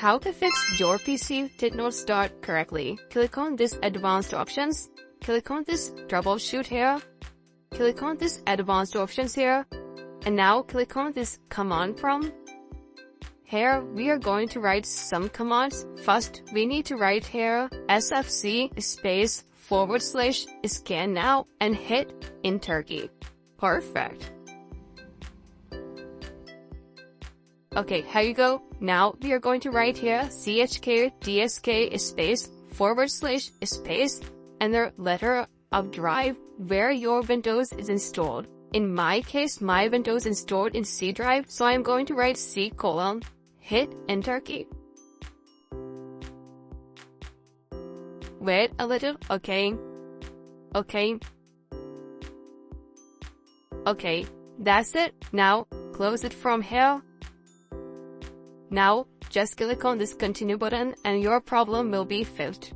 How to fix your PC did not start correctly? Click on this advanced options. Click on this troubleshoot here. Click on this advanced options here. And now click on this command prompt. Here we are going to write some commands. First we need to write here sfc space / scannow and hit enter key. Perfect. Okay, here you go. Now we are going to write here chkdsk space / space and the letter of drive where your Windows is installed. In my case, my Windows installed in C drive, so I'm going to write C:, hit enter key. Wait a little, okay. Okay, that's it. Now, close it from here. Now, just click on this continue button and your problem will be fixed.